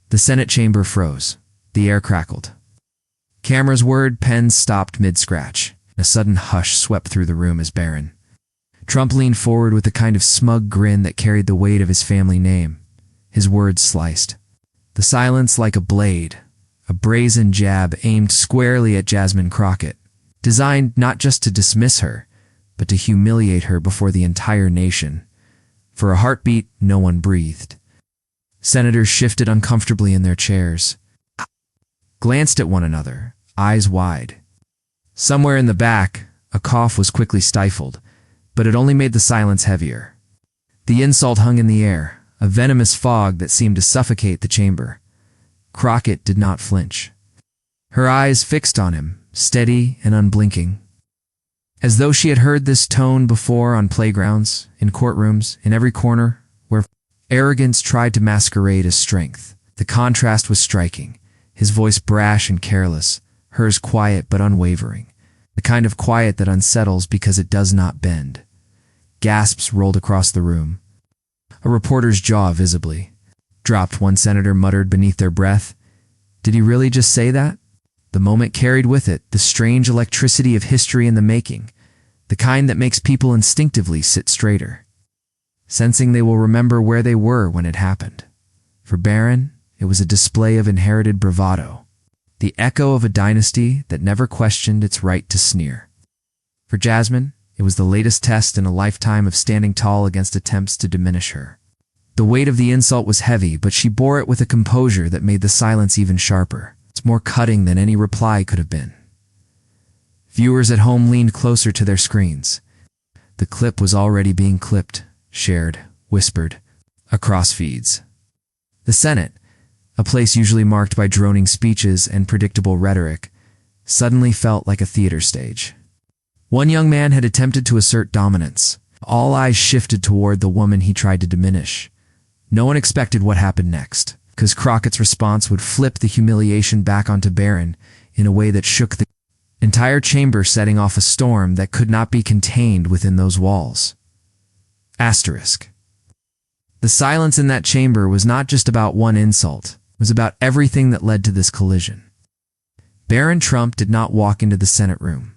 The Senate chamber froze. The air crackled. Cameras whirred, pens stopped mid-scratch. A sudden hush swept through the room as Barron Trump leaned forward with a kind of smug grin that carried the weight of his family name. His words sliced the silence like a blade, a brazen jab aimed squarely at Jasmine Crockett, designed not just to dismiss her, but to humiliate her before the entire nation. For a heartbeat, no one breathed. Senators shifted uncomfortably in their chairs, glanced at one another, eyes wide. Somewhere in the back, a cough was quickly stifled, but it only made the silence heavier. The insult hung in the air, a venomous fog that seemed to suffocate the chamber. Crockett did not flinch. Her eyes fixed on him, steady and unblinking. As though she had heard this tone before on playgrounds, in courtrooms, in every corner, where arrogance tried to masquerade as strength. The contrast was striking, his voice brash and careless, hers quiet but unwavering, the kind of quiet that unsettles because it does not bend. Gasps rolled across the room. A reporter's jaw visibly dropped. One senator muttered beneath their breath, "Did he really just say that?" The moment carried with it the strange electricity of history in the making, the kind that makes people instinctively sit straighter, sensing they will remember where they were when it happened. For Barron, it was a display of inherited bravado, the echo of a dynasty that never questioned its right to sneer. For Jasmine, it was the latest test in a lifetime of standing tall against attempts to diminish her. The weight of the insult was heavy, but she bore it with a composure that made the silence even sharper. It's more cutting than any reply could have been. Viewers at home leaned closer to their screens. The clip was already being clipped, shared, whispered, across feeds. The Senate, a place usually marked by droning speeches and predictable rhetoric, suddenly felt like a theater stage. One young man had attempted to assert dominance. All eyes shifted toward the woman he tried to diminish. No one expected what happened next, because Crockett's response would flip the humiliation back onto Barron in a way that shook the entire chamber, setting off a storm that could not be contained within those walls. Asterisk. The silence in that chamber was not just about one insult. It was about everything that led to this collision. Barron Trump did not walk into the Senate room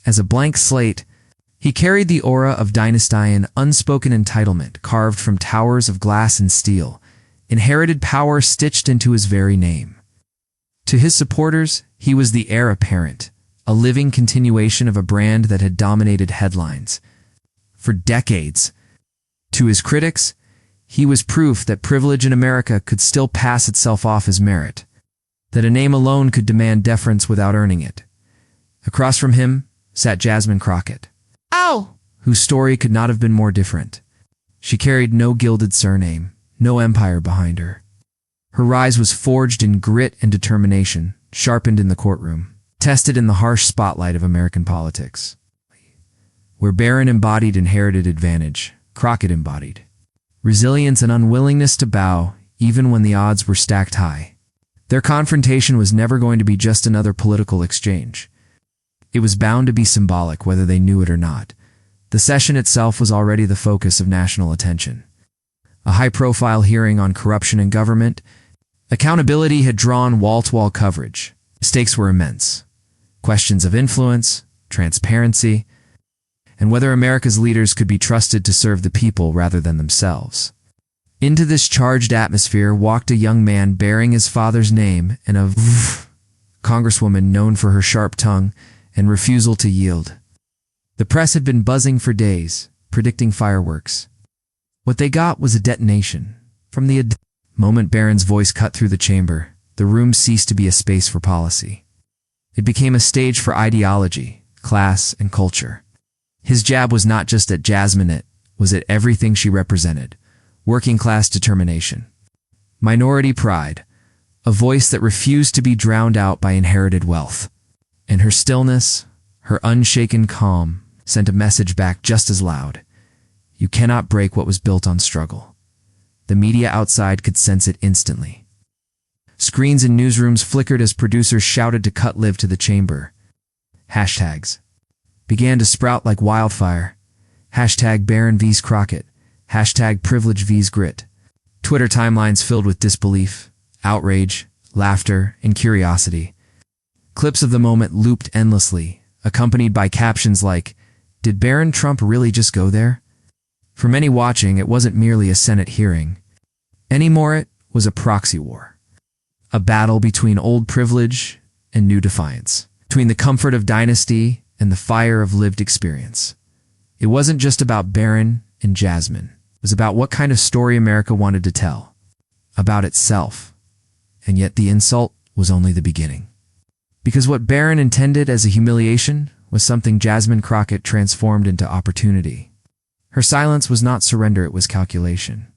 as a blank slate. He carried the aura of dynasty, unspoken entitlement carved from towers of glass and steel, inherited power stitched into his very name. To his supporters, he was the heir apparent, a living continuation of a brand that had dominated headlines for decades. To his critics, he was proof that privilege in America could still pass itself off as merit, that a name alone could demand deference without earning it. Across from him sat Jasmine Crockett, whose story could not have been more different. She carried no gilded surname, no empire behind her. Her rise was forged in grit and determination, sharpened in the courtroom, tested in the harsh spotlight of American politics. Where Barron embodied inherited advantage, Crockett embodied resilience and unwillingness to bow, even when the odds were stacked high. Their confrontation was never going to be just another political exchange. It was bound to be symbolic, whether they knew it or not. The session itself was already the focus of national attention. A high-profile hearing on corruption in government, accountability had drawn wall-to-wall coverage. Stakes were immense. Questions of influence, transparency, and whether America's leaders could be trusted to serve the people rather than themselves. Into this charged atmosphere walked a young man bearing his father's name and a congresswoman known for her sharp tongue and refusal to yield. The press had been buzzing for days, predicting fireworks. What they got was a detonation. From the moment Barron's voice cut through the chamber, the room ceased to be a space for policy. It became a stage for ideology, class, and culture. His jab was not just at Jasmine, it was at everything she represented. Working-class determination, minority pride, a voice that refused to be drowned out by inherited wealth. And her stillness, her unshaken calm, sent a message back just as loud. You cannot break what was built on struggle. The media outside could sense it instantly. Screens in newsrooms flickered as producers shouted to cut live to the chamber. Hashtags began to sprout like wildfire. Hashtag Barron vs. Crockett. Hashtag privilege vs. grit. Twitter timelines filled with disbelief, outrage, laughter, and curiosity. Clips of the moment looped endlessly, accompanied by captions like, "Did Barron Trump really just go there?" For many watching, it wasn't merely a Senate hearing. Anymore, it was a proxy war. A battle between old privilege and new defiance, between the comfort of dynasty and the fire of lived experience. It wasn't just about Barron and Jasmine. It was about what kind of story America wanted to tell. About itself. And yet the insult was only the beginning. Because what Barron intended as a humiliation was something Jasmine Crockett transformed into opportunity. Her silence was not surrender, it was calculation.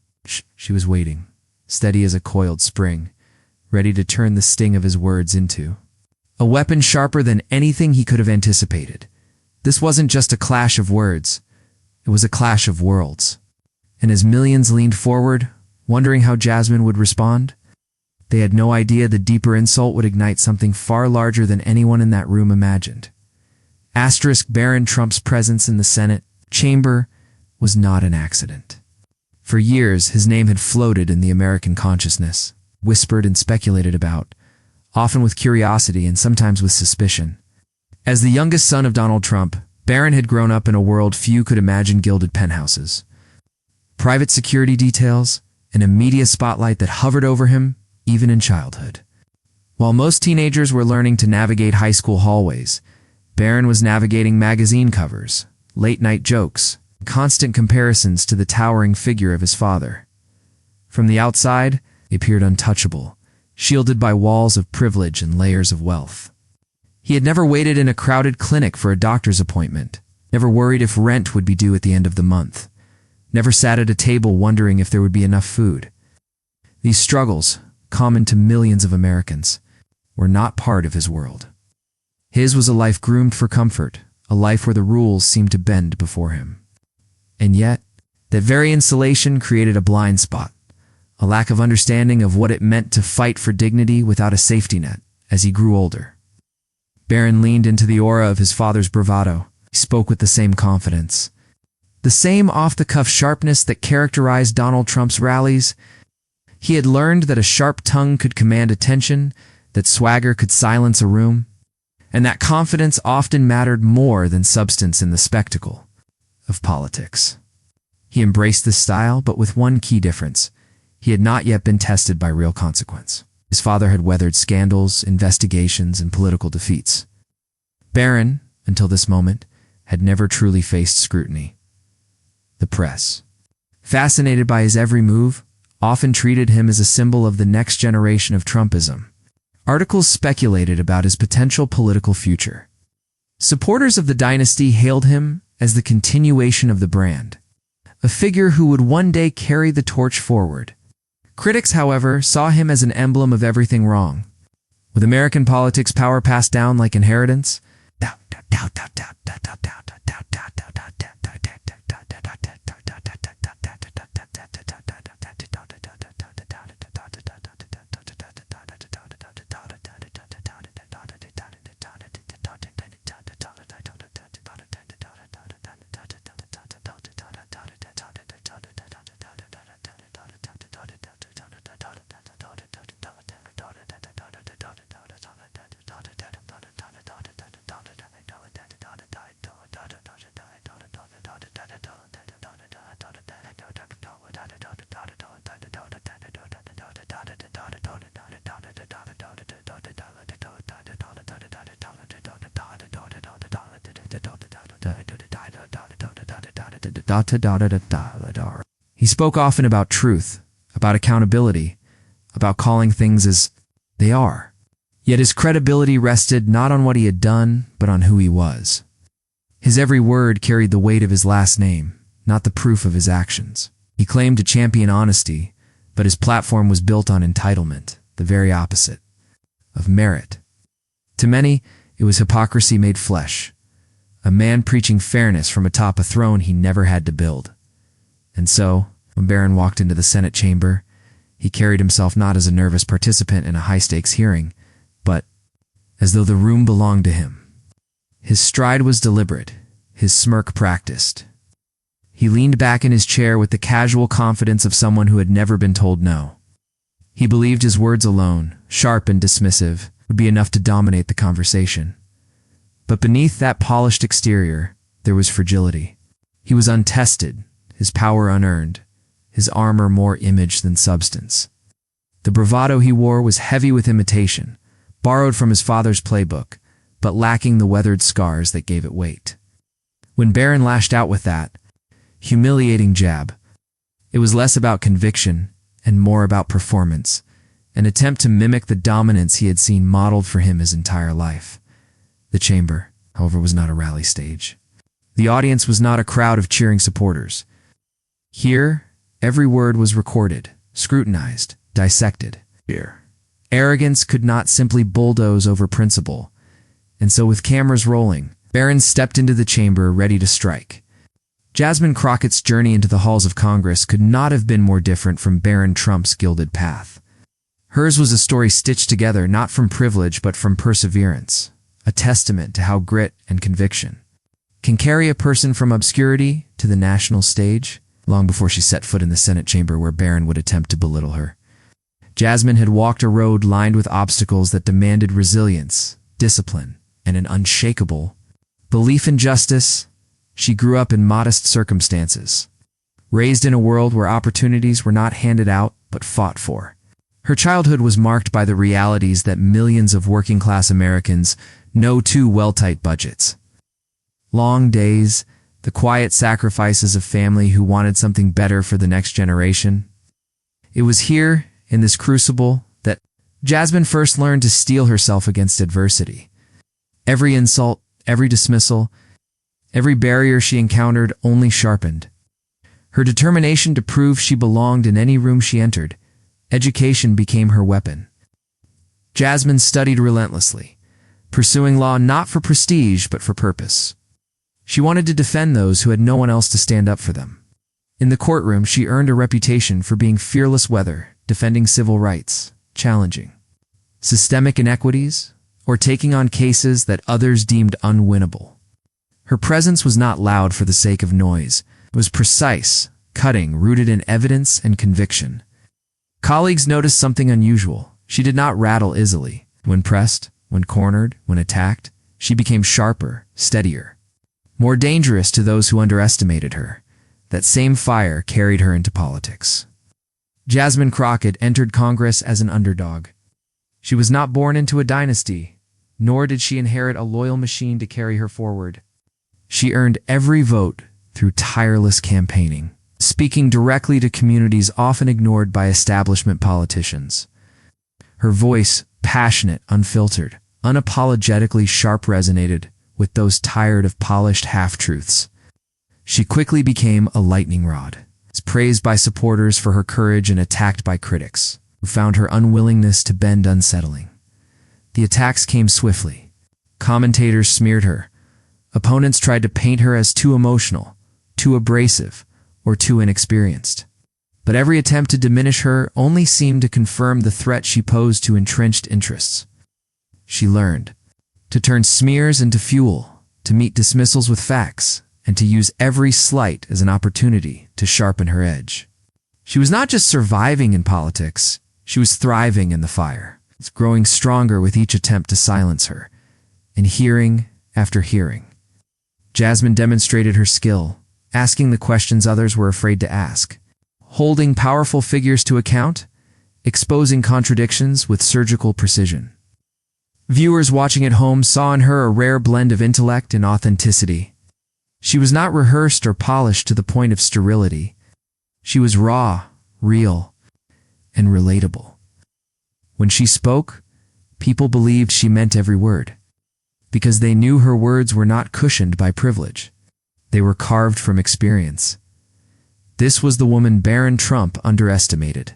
She was waiting, steady as a coiled spring, ready to turn the sting of his words into a weapon sharper than anything he could have anticipated. This wasn't just a clash of words, it was a clash of worlds. And as millions leaned forward, wondering how Jasmine would respond, they had no idea the deeper insult would ignite something far larger than anyone in that room imagined. Barron Trump's presence in the Senate chamber was not an accident. For years, his name had floated in the American consciousness, whispered and speculated about, often with curiosity and sometimes with suspicion. As the youngest son of Donald Trump, Barron had grown up in a world few could imagine: gilded penthouses, private security details, and a media spotlight that hovered over him even in childhood. While most teenagers were learning to navigate high school hallways, Barron was navigating magazine covers, late-night jokes, constant comparisons to the towering figure of his father. From the outside, he appeared untouchable, shielded by walls of privilege and layers of wealth. He had never waited in a crowded clinic for a doctor's appointment, never worried if rent would be due at the end of the month, never sat at a table wondering if there would be enough food. These struggles, common to millions of Americans, were not part of his world. His was a life groomed for comfort, a life where the rules seemed to bend before him. And yet, that very insulation created a blind spot, a lack of understanding of what it meant to fight for dignity without a safety net as he grew older. Barron leaned into the aura of his father's bravado. He spoke with the same confidence, the same off-the-cuff sharpness that characterized Donald Trump's rallies. He had learned that a sharp tongue could command attention, that swagger could silence a room, and that confidence often mattered more than substance in the spectacle of politics. He embraced this style, but with one key difference. He had not yet been tested by real consequence. His father had weathered scandals, investigations, and political defeats. Barron, until this moment, had never truly faced scrutiny. The press, fascinated by his every move, often treated him as a symbol of the next generation of Trumpism. Articles speculated about his potential political future. Supporters of the dynasty hailed him as the continuation of the brand, a figure who would one day carry the torch forward. Critics, however, saw him as an emblem of everything wrong. With American politics power passed down like inheritance, he spoke often about truth, about accountability, about calling things as they are. Yet his credibility rested not on what he had done, but on who he was. His every word carried the weight of his last name, not the proof of his actions. He claimed to champion honesty, but his platform was built on entitlement, the very opposite of merit. To many, it was hypocrisy made flesh, a man preaching fairness from atop a throne he never had to build. And so, when Barron walked into the Senate chamber, he carried himself not as a nervous participant in a high-stakes hearing, but as though the room belonged to him. His stride was deliberate, his smirk practiced. He leaned back in his chair with the casual confidence of someone who had never been told no. He believed his words alone, sharp and dismissive, would be enough to dominate the conversation. But beneath that polished exterior, there was fragility. He was untested, his power unearned, his armor more image than substance. The bravado he wore was heavy with imitation, borrowed from his father's playbook, but lacking the weathered scars that gave it weight. When Barron lashed out with that humiliating jab, it was less about conviction and more about performance, an attempt to mimic the dominance he had seen modeled for him his entire life. The chamber, however, was not a rally stage. The audience was not a crowd of cheering supporters. Here, every word was recorded, scrutinized, dissected. Arrogance could not simply bulldoze over principle, and so with cameras rolling, Barron stepped into the chamber ready to strike. Jasmine Crockett's journey into the halls of Congress could not have been more different from Barron Trump's gilded path. Hers was a story stitched together not from privilege but from perseverance, a testament to how grit and conviction can carry a person from obscurity to the national stage, long before she set foot in the Senate chamber where Barron would attempt to belittle her. Jasmine had walked a road lined with obstacles that demanded resilience, discipline, and an unshakable belief in justice. She grew up in modest circumstances, raised in a world where opportunities were not handed out but fought for. Her childhood was marked by the realities that millions of working-class Americans know too well: tight budgets, long days, the quiet sacrifices of family who wanted something better for the next generation. It was here, in this crucible, that Jasmine first learned to steel herself against adversity. Every insult, every dismissal, every barrier she encountered only sharpened her determination to prove she belonged in any room she entered. Education became her weapon. Jasmine studied relentlessly, pursuing law not for prestige but for purpose. She wanted to defend those who had no one else to stand up for them. In the courtroom, she earned a reputation for being fearless, whether defending civil rights, challenging systemic inequities, or taking on cases that others deemed unwinnable. Her presence was not loud for the sake of noise. It was precise, cutting, rooted in evidence and conviction. Colleagues noticed something unusual. She did not rattle easily. When pressed, when cornered, when attacked, she became sharper, steadier, more dangerous to those who underestimated her. That same fire carried her into politics. Jasmine Crockett entered Congress as an underdog. She was not born into a dynasty, nor did she inherit a loyal machine to carry her forward. She earned every vote through tireless campaigning, speaking directly to communities often ignored by establishment politicians. Her voice, passionate, unfiltered, unapologetically sharp, resonated with those tired of polished half-truths. She quickly became a lightning rod, praised by supporters for her courage and attacked by critics, who found her unwillingness to bend unsettling. The attacks came swiftly. Commentators smeared her. Opponents tried to paint her as too emotional, too abrasive, or too inexperienced. But every attempt to diminish her only seemed to confirm the threat she posed to entrenched interests. She learned to turn smears into fuel, to meet dismissals with facts, and to use every slight as an opportunity to sharpen her edge. She was not just surviving in politics, she was thriving in the fire, growing stronger with each attempt to silence her. And hearing after hearing, Jasmine demonstrated her skill, asking the questions others were afraid to ask, holding powerful figures to account, exposing contradictions with surgical precision. Viewers watching at home saw in her a rare blend of intellect and authenticity. She was not rehearsed or polished to the point of sterility. She was raw, real, and relatable. When she spoke, people believed she meant every word, because they knew her words were not cushioned by privilege. They were carved from experience. This was the woman Barron Trump underestimated.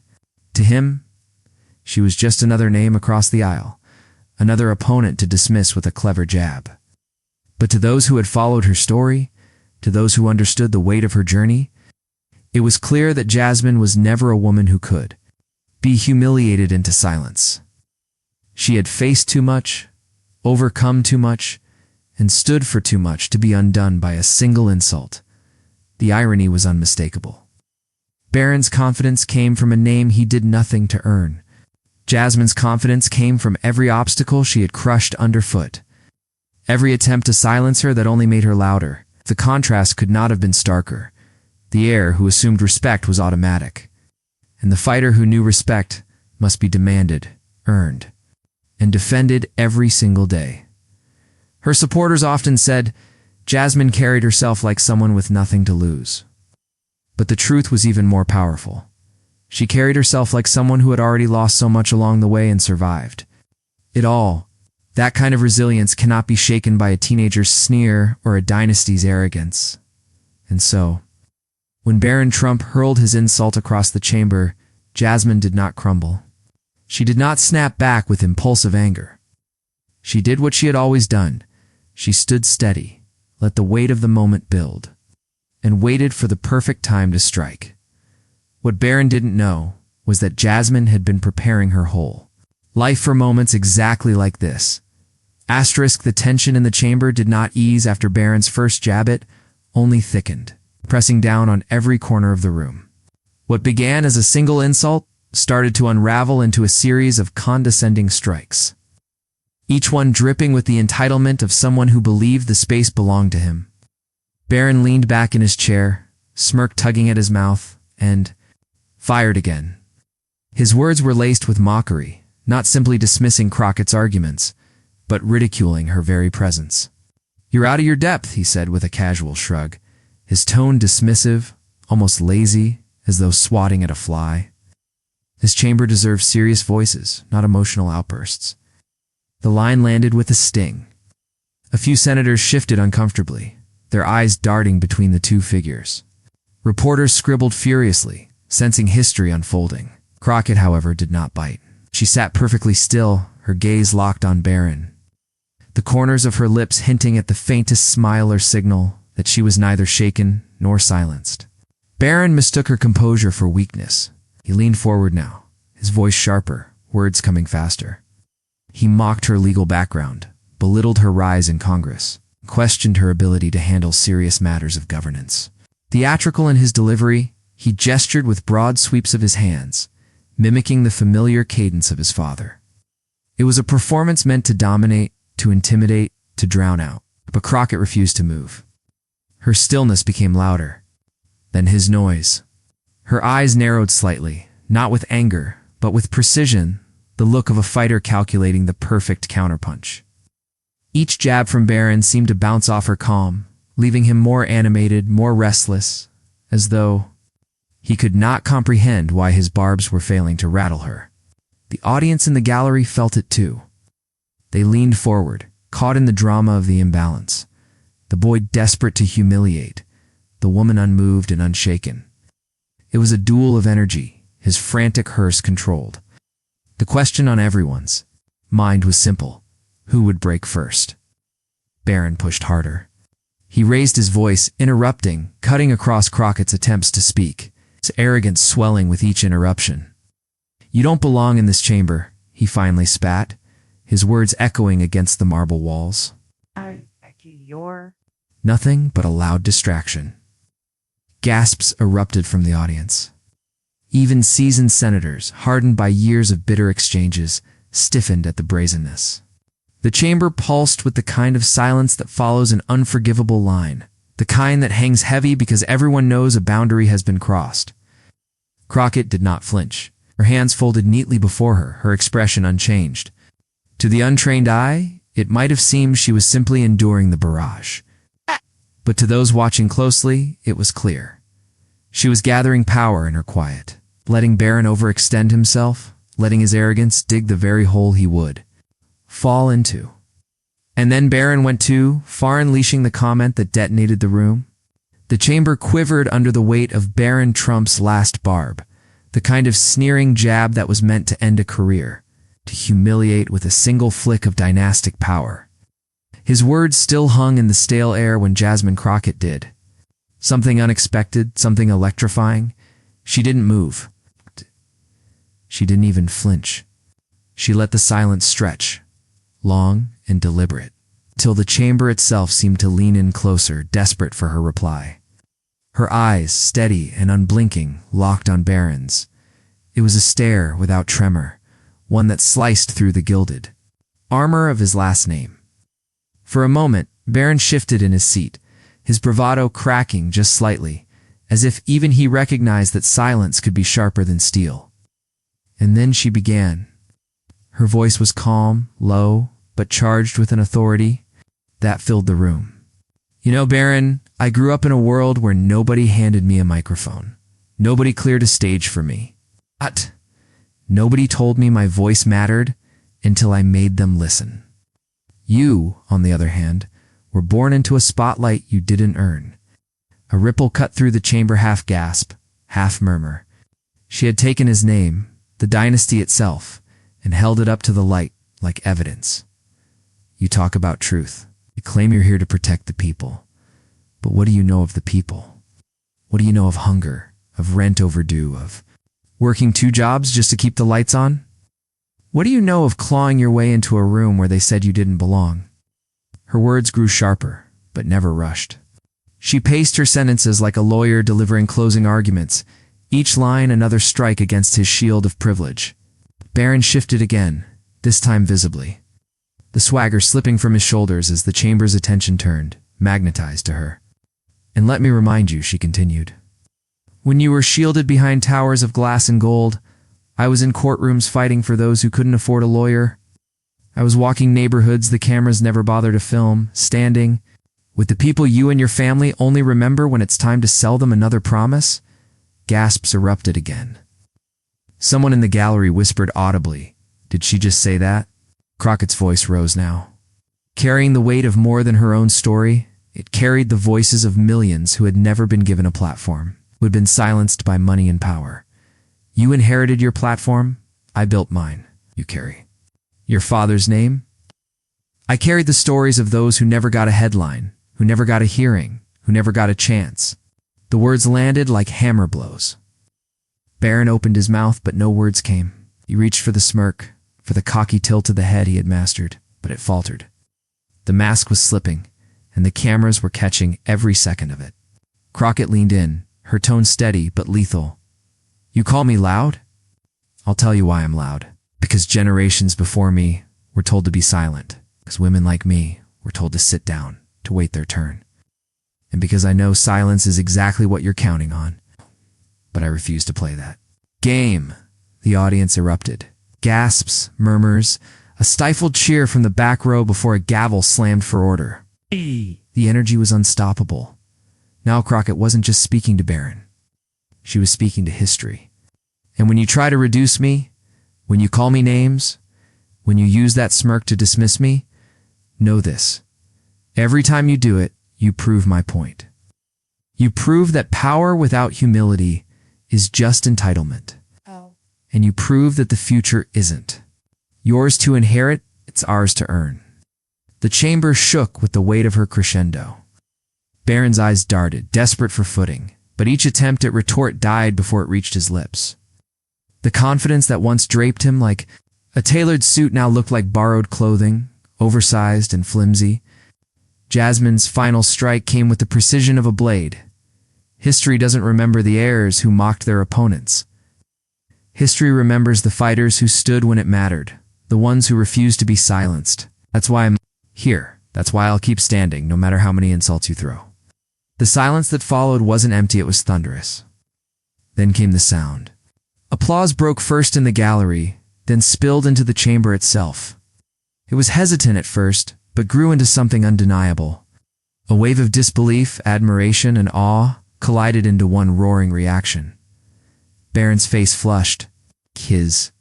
To him, she was just another name across the aisle, another opponent to dismiss with a clever jab. But to those who had followed her story, to those who understood the weight of her journey, it was clear that Jasmine was never a woman who could be humiliated into silence. She had faced too much, overcome too much, and stood for too much to be undone by a single insult. The irony was unmistakable. Barron's confidence came from a name he did nothing to earn, Jasmine's confidence came from every obstacle she had crushed underfoot. Every attempt to silence her that only made her louder. The contrast could not have been starker. The heir who assumed respect was automatic, and the fighter who knew respect must be demanded, earned, and defended every single day. Her supporters often said, Jasmine carried herself like someone with nothing to lose. But the truth was even more powerful. She carried herself like someone who had already lost so much along the way and survived. That kind of resilience cannot be shaken by a teenager's sneer or a dynasty's arrogance. And so, when Barron Trump hurled his insult across the chamber, Jasmine did not crumble. She did not snap back with impulsive anger. She did what she had always done. She stood steady, let the weight of the moment build, and waited for the perfect time to strike. What Barron didn't know was that Jasmine had been preparing her whole life for moments exactly like this. The tension in the chamber did not ease after Barron's first jab, it only thickened, pressing down on every corner of the room. What began as a single insult started to unravel into a series of condescending strikes, each one dripping with the entitlement of someone who believed the space belonged to him. Barron leaned back in his chair, smirk tugging at his mouth, and fired again. His words were laced with mockery, not simply dismissing Crockett's arguments, but ridiculing her very presence. "You're out of your depth," he said with a casual shrug, his tone dismissive, almost lazy, as though swatting at a fly. This chamber deserves serious voices, not emotional outbursts. The line landed with a sting. A few senators shifted uncomfortably, their eyes darting between the two figures. Reporters scribbled furiously, sensing history unfolding. Crockett, however, did not bite. She sat perfectly still, her gaze locked on Barron, the corners of her lips hinting at the faintest smile or signal that she was neither shaken nor silenced. Barron mistook her composure for weakness. He leaned forward now, his voice sharper, words coming faster. He mocked her legal background, belittled her rise in Congress, questioned her ability to handle serious matters of governance. Theatrical in his delivery, he gestured with broad sweeps of his hands, mimicking the familiar cadence of his father. It was a performance meant to dominate, to intimidate, to drown out. But Crockett refused to move. Her stillness became louder, then his noise. Her eyes narrowed slightly, not with anger, but with precision, the look of a fighter calculating the perfect counterpunch. Each jab from Barron seemed to bounce off her calm, leaving him more animated, more restless, as though he could not comprehend why his barbs were failing to rattle her. The audience in the gallery felt it too. They leaned forward, caught in the drama of the imbalance. The boy desperate to humiliate, the woman unmoved and unshaken. It was a duel of energy, his frantic hearse controlled. The question on everyone's mind was simple: who would break first? Barron pushed harder. He raised his voice, interrupting, cutting across Crockett's attempts to speak, his arrogance swelling with each interruption. "You don't belong in this chamber," he finally spat, his words echoing against the marble walls. You're Nothing but a loud distraction. Gasps erupted from the audience. Even seasoned senators, hardened by years of bitter exchanges, stiffened at the brazenness. The chamber pulsed with the kind of silence that follows an unforgivable line, the kind that hangs heavy because everyone knows a boundary has been crossed. Crockett did not flinch, her hands folded neatly before her, her expression unchanged. To the untrained eye, it might have seemed she was simply enduring the barrage. But to those watching closely, it was clear. She was gathering power in her quiet, letting Barron overextend himself, letting his arrogance dig the very hole he would fall into. And then Barron went too, far unleashing the comment that detonated the room. The chamber quivered under the weight of Barron Trump's last barb, the kind of sneering jab that was meant to end a career, to humiliate with a single flick of dynastic power. His words still hung in the stale air when Jasmine Crockett did. Something unexpected, something electrifying. She didn't move. She didn't even flinch. She let the silence stretch, long and deliberate, till the chamber itself seemed to lean in closer, desperate for her reply. Her eyes, steady and unblinking, locked on Barron's. It was a stare without tremor, one that sliced through the gilded armor of his last name. For a moment, Barron shifted in his seat, his bravado cracking just slightly, as if even he recognized that silence could be sharper than steel. And then she began. Her voice was calm, low, but charged with an authority that filled the room. You know, Barron, I grew up in a world where nobody handed me a microphone. Nobody cleared a stage for me. But nobody told me my voice mattered until I made them listen. You, on the other hand, were born into a spotlight you didn't earn. A ripple cut through the chamber, half gasp, half murmur. She had taken his name, the dynasty itself, and held it up to the light like evidence. You talk about truth. You claim you're here to protect the people. But what do you know of the people? What do you know of hunger, of rent overdue, of working 2 jobs just to keep the lights on? What do you know of clawing your way into a room where they said you didn't belong? Her words grew sharper, but never rushed. She paced her sentences like a lawyer delivering closing arguments, each line another strike against his shield of privilege. Barron shifted again, this time visibly, the swagger slipping from his shoulders as the chamber's attention turned, magnetized to her. And let me remind you, she continued, when you were shielded behind towers of glass and gold, I was in courtrooms fighting for those who couldn't afford a lawyer. I was walking neighborhoods the cameras never bother to film, standing with the people you and your family only remember when it's time to sell them another promise. Gasps erupted again. Someone in the gallery whispered audibly, "Did she just say that?" Crockett's voice rose now. Carrying the weight of more than her own story, it carried the voices of millions who had never been given a platform, who had been silenced by money and power. You inherited your platform, I built mine. You carry your father's name? I carried the stories of those who never got a headline, who never got a hearing, who never got a chance. The words landed like hammer blows. Barron opened his mouth, but no words came. He reached for the smirk, for the cocky tilt of the head he had mastered, but it faltered. The mask was slipping, and the cameras were catching every second of it. Crockett leaned in, her tone steady but lethal. You call me loud? I'll tell you why I'm loud. Because generations before me were told to be silent. Because women like me were told to sit down, to wait their turn. And because I know silence is exactly what you're counting on. But I refuse to play that game. The audience erupted. Gasps, murmurs, a stifled cheer from the back row before a gavel slammed for order. The energy was unstoppable. Now Crockett wasn't just speaking to Barron. She was speaking to history. And when you try to reduce me, when you call me names, when you use that smirk to dismiss me, know this. Every time you do it, you prove my point. You prove that power without humility is just entitlement. Oh. And you prove that the future isn't. Yours to inherit, it's ours to earn. The chamber shook with the weight of her crescendo. Barron's eyes darted, desperate for footing, but each attempt at retort died before it reached his lips. The confidence that once draped him like a tailored suit now looked like borrowed clothing, oversized and flimsy. Jasmine's final strike came with the precision of a blade. History doesn't remember the heirs who mocked their opponents. History remembers the fighters who stood when it mattered, the ones who refused to be silenced. That's why I'm here. That's why I'll keep standing, no matter how many insults you throw. The silence that followed wasn't empty, it was thunderous. Then came the sound. Applause broke first in the gallery, then spilled into the chamber itself. It was hesitant at first, but grew into something undeniable. A wave of disbelief, admiration, and awe collided into one roaring reaction. Barron's face flushed. His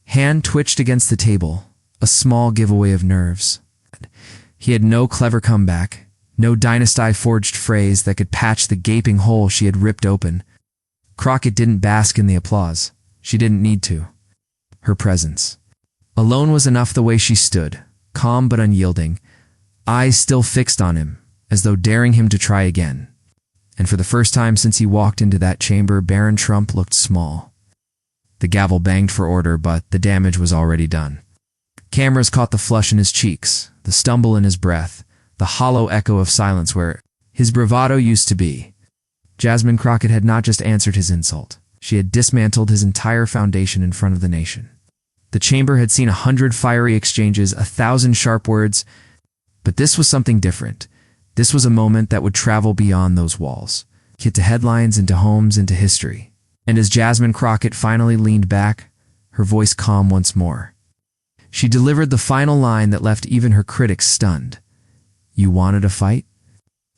hand twitched against the table, a small giveaway of nerves. He had no clever comeback, no dynasty-forged phrase that could patch the gaping hole she had ripped open. Crockett didn't bask in the applause. She didn't need to. Her presence alone was enough. The way she stood, calm but unyielding, eyes still fixed on him, as though daring him to try again. And for the first time since he walked into that chamber, Barron Trump looked small. The gavel banged for order, but the damage was already done. Cameras caught the flush in his cheeks, the stumble in his breath, the hollow echo of silence where his bravado used to be. Jasmine Crockett had not just answered his insult. She had dismantled his entire foundation in front of the nation. The chamber had seen 100 fiery exchanges, 1,000 sharp words, but this was something different. This was a moment that would travel beyond those walls, hit to headlines, into homes, into history. And as Jasmine Crockett finally leaned back, her voice calm once more, she delivered the final line that left even her critics stunned. "You wanted a fight?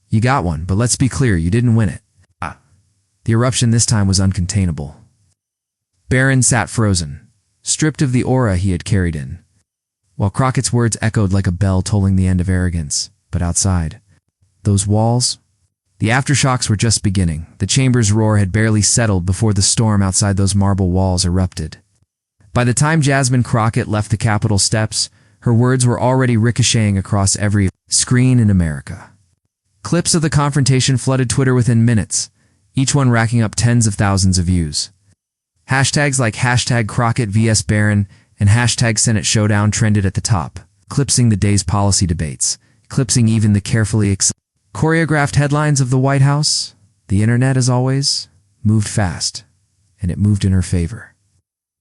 You got one, but let's be clear, you didn't win it." The eruption this time was uncontainable. Barron sat frozen, stripped of the aura he had carried in, while Crockett's words echoed like a bell tolling the end of arrogance. But outside, those walls, the aftershocks were just beginning. The chamber's roar had barely settled before the storm outside those marble walls erupted. By the time Jasmine Crockett left the Capitol steps, her words were already ricocheting across every screen in America. Clips of the confrontation flooded Twitter within minutes, each one racking up tens of thousands of views. Hashtags like hashtag Crockett vs. Barron and hashtag Senate Showdown trended at the top, eclipsing the day's policy debates, eclipsing even the carefully choreographed headlines of the White House. The internet, as always, moved fast, and it moved in her favor.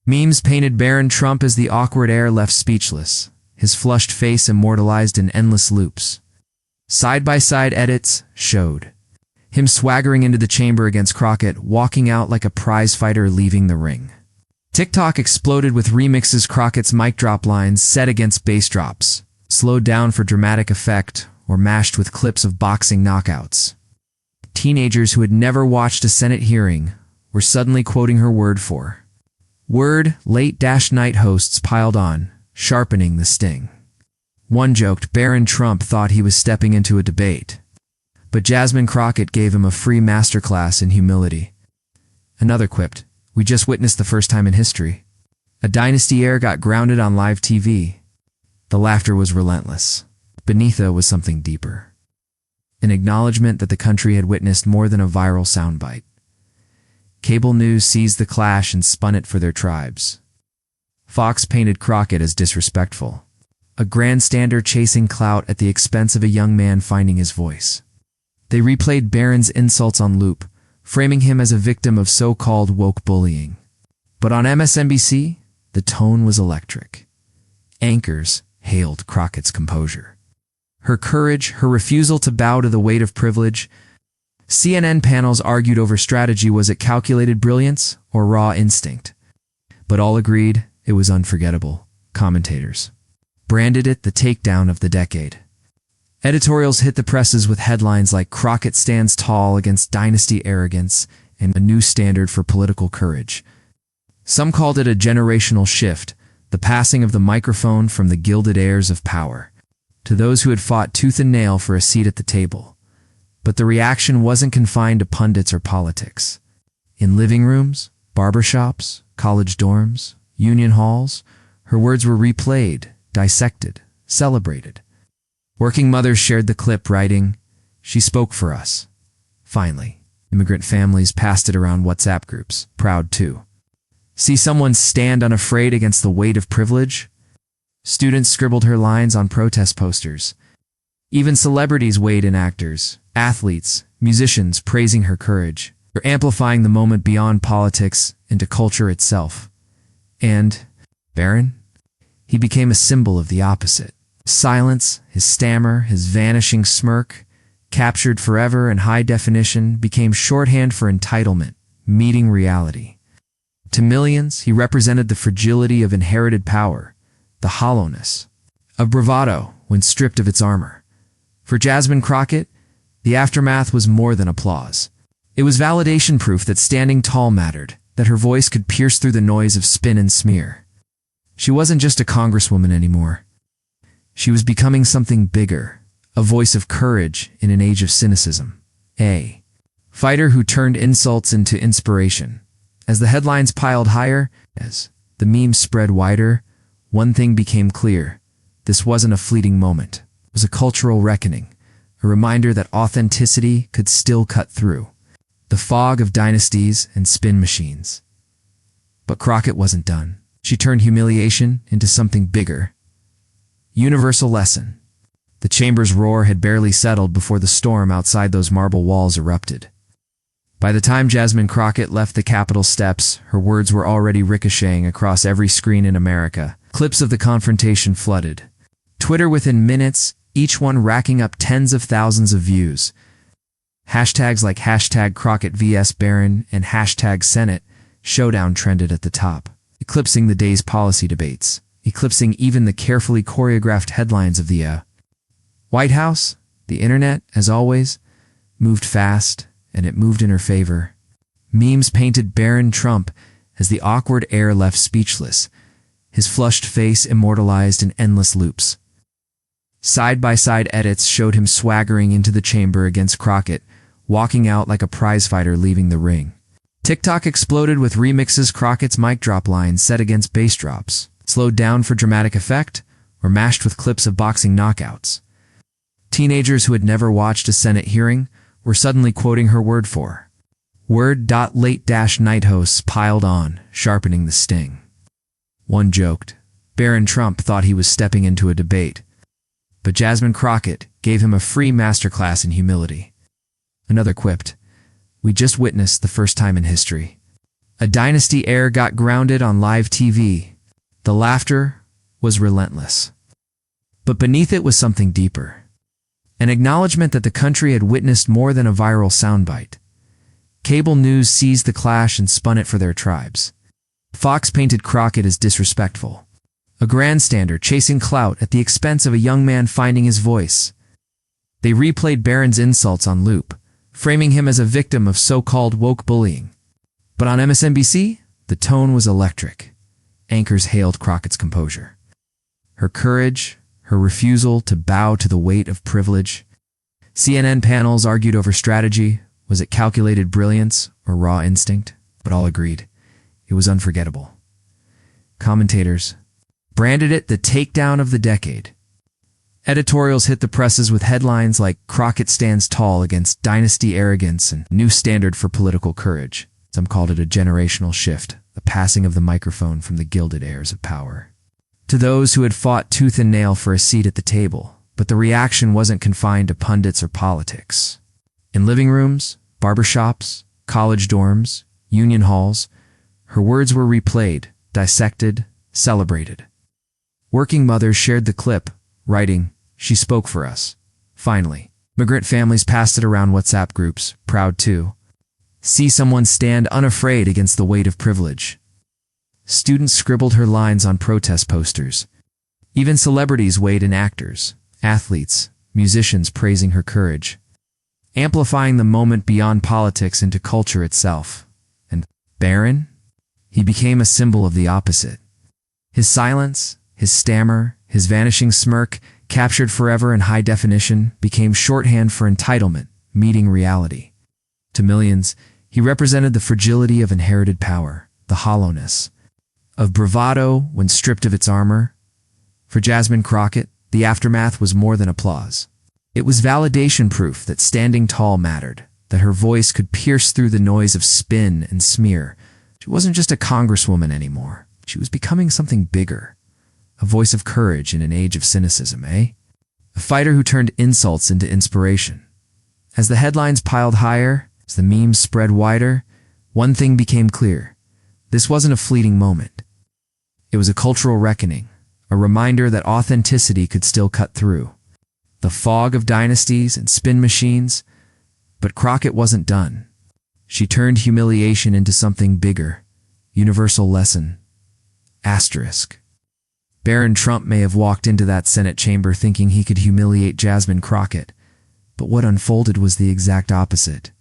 Memes painted Barron Trump as the awkward heir left speechless, his flushed face immortalized in endless loops. Side-by-side edits showed him swaggering into the chamber against Crockett, walking out like a prize fighter leaving the ring. TikTok exploded with remixes, Crockett's mic drop lines set against bass drops, slowed down for dramatic effect, or mashed with clips of boxing knockouts. Teenagers who had never watched a Senate hearing were suddenly quoting her word for word. Late-night hosts piled on, sharpening the sting. One joked Barron Trump thought he was stepping into a debate, but Jasmine Crockett gave him a free masterclass in humility. Another quipped, "We just witnessed the first time in history. A dynasty heir got grounded on live TV." The laughter was relentless. Beneath it was something deeper. An acknowledgement that the country had witnessed more than a viral soundbite. Cable news seized the clash and spun it for their tribes. Fox painted Crockett as disrespectful, a grandstander chasing clout at the expense of a young man finding his voice. They replayed Barron's insults on loop, framing him as a victim of so-called woke bullying. But on MSNBC, the tone was electric. Anchors hailed Crockett's composure, her courage, her refusal to bow to the weight of privilege. CNN panels argued over strategy. Was it calculated brilliance or raw instinct? But all agreed it was unforgettable. Commentators branded it the takedown of the decade. Editorials hit the presses with headlines like "Crockett stands tall against dynasty arrogance" and "A new standard for political courage." Some called it a generational shift, the passing of the microphone from the gilded heirs of power to those who had fought tooth and nail for a seat at the table. But the reaction wasn't confined to pundits or politics. In living rooms, barbershops, college dorms, union halls, her words were replayed, dissected, celebrated. Working mothers shared the clip, writing, "She spoke for us." Finally, immigrant families passed it around WhatsApp groups, proud too. "See someone stand unafraid against the weight of privilege?" Students scribbled her lines on protest posters. Even celebrities weighed in, actors, athletes, musicians praising her courage, or amplifying the moment beyond politics into culture itself. And Barron? He became a symbol of the opposite. Silence, his stammer, his vanishing smirk, captured forever in high definition, became shorthand for entitlement, meeting reality. To millions, he represented the fragility of inherited power, the hollowness of bravado when stripped of its armor. For Jasmine Crockett, the aftermath was more than applause. It was validation, proof that standing tall mattered, that her voice could pierce through the noise of spin and smear. She wasn't just a congresswoman anymore. She was becoming something bigger, a voice of courage in an age of cynicism. A fighter who turned insults into inspiration. As the headlines piled higher, as the memes spread wider, one thing became clear. This wasn't a fleeting moment. It was a cultural reckoning, a reminder that authenticity could still cut through the fog of dynasties and spin machines. But Crockett wasn't done. She turned humiliation into something bigger. Universal lesson. The chamber's roar had barely settled before the storm outside those marble walls erupted. By the time Jasmine Crockett left the Capitol steps, her words were already ricocheting across every screen in America. Clips of the confrontation flooded Twitter within minutes, each one racking up tens of thousands of views. Hashtags like hashtag Crockett vs. Barron and hashtag Senate showdown trended at the top, eclipsing the day's policy debates, eclipsing even the carefully choreographed headlines of the White House. The internet, as always, moved fast, and it moved in her favor. Memes painted Barron Trump as the awkward heir left speechless, his flushed face immortalized in endless loops. Side-by-side edits showed him swaggering into the chamber against Crockett, walking out like a prizefighter leaving the ring. TikTok exploded with remixes Crockett's mic drop lines set against bass drops, slowed down for dramatic effect, or mashed with clips of boxing knockouts. Teenagers who had never watched a Senate hearing were suddenly quoting her word for word. Late-night hosts piled on, sharpening the sting. One joked, Barron Trump thought he was stepping into a debate, but Jasmine Crockett gave him a free masterclass in humility. Another quipped, we just witnessed the first time in history. A dynasty heir got grounded on live TV. The laughter was relentless. But beneath it was something deeper. An acknowledgement that the country had witnessed more than a viral soundbite. Cable news seized the clash and spun it for their tribes. Fox painted Crockett as disrespectful, a grandstander chasing clout at the expense of a young man finding his voice. They replayed Barron's insults on loop, framing him as a victim of so-called woke bullying. But on MSNBC, the tone was electric. Anchors hailed Crockett's composure. Her courage, her refusal to bow to the weight of privilege. CNN panels argued over strategy. Was it calculated brilliance or raw instinct? But all agreed, it was unforgettable. Commentators branded it the takedown of the decade. Editorials hit the presses with headlines like Crockett stands tall against dynasty arrogance and new standard for political courage. Some called it a generational shift, the passing of the microphone from the gilded heirs of power to those who had fought tooth and nail for a seat at the table. But the reaction wasn't confined to pundits or politics. In living rooms, barbershops, college dorms, union halls, her words were replayed, dissected, celebrated. Working mothers shared the clip, writing, "She spoke for us." Finally, immigrant families passed it around WhatsApp groups, proud to see someone stand unafraid against the weight of privilege. Students scribbled her lines on protest posters. Even celebrities weighed in actors, athletes, musicians praising her courage, amplifying the moment beyond politics into culture itself. And Barron? He became a symbol of the opposite. His silence, his stammer, his vanishing smirk, captured forever in high definition, became shorthand for entitlement, meeting reality. To millions, he represented the fragility of inherited power, the hollowness of bravado when stripped of its armor. For Jasmine Crockett, the aftermath was more than applause. It was validation proof that standing tall mattered, that her voice could pierce through the noise of spin and smear. She wasn't just a congresswoman anymore. She was becoming something bigger. A voice of courage in an age of cynicism, eh? A fighter who turned insults into inspiration. As the headlines piled higher, as the memes spread wider, one thing became clear. This wasn't a fleeting moment. It was a cultural reckoning, a reminder that authenticity could still cut through the fog of dynasties and spin machines. But Crockett wasn't done. She turned humiliation into something bigger. Universal lesson. Asterisk. Barron Trump may have walked into that Senate chamber thinking he could humiliate Jasmine Crockett, but what unfolded was the exact opposite.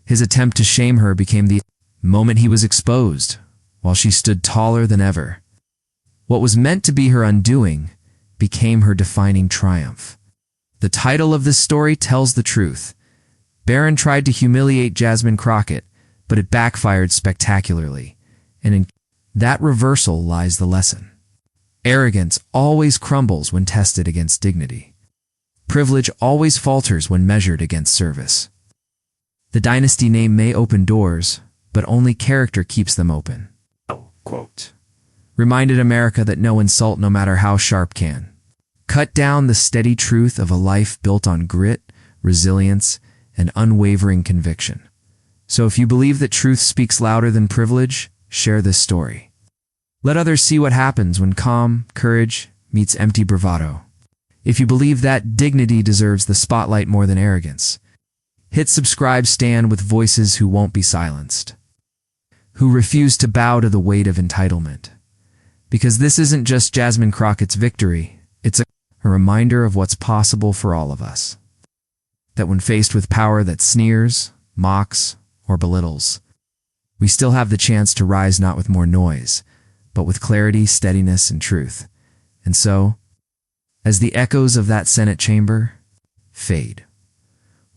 His attempt to shame her became the moment he was exposed, while she stood taller than ever. What was meant to be her undoing became her defining triumph. The title of this story tells the truth. Barron tried to humiliate Jasmine Crockett, but it backfired spectacularly, and in that reversal lies the lesson. Arrogance always crumbles when tested against dignity. Privilege always falters when measured against service. The dynasty name may open doors, but only character keeps them open. Quote. Reminded America that no insult, no matter how sharp, can cut down the steady truth of a life built on grit, resilience, and unwavering conviction. So if you believe that truth speaks louder than privilege, share this story. Let others see what happens when calm courage meets empty bravado. If you believe that dignity deserves the spotlight more than arrogance, hit subscribe. Stand with voices who won't be silenced, who refuse to bow to the weight of entitlement. Because this isn't just Jasmine Crockett's victory, it's a reminder of what's possible for all of us. That when faced with power that sneers, mocks, or belittles, we still have the chance to rise not with more noise, but with clarity, steadiness, and truth. And so, as the echoes of that Senate chamber fade,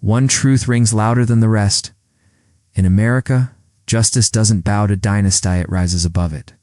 one truth rings louder than the rest. In America, justice doesn't bow to dynasty, it rises above it.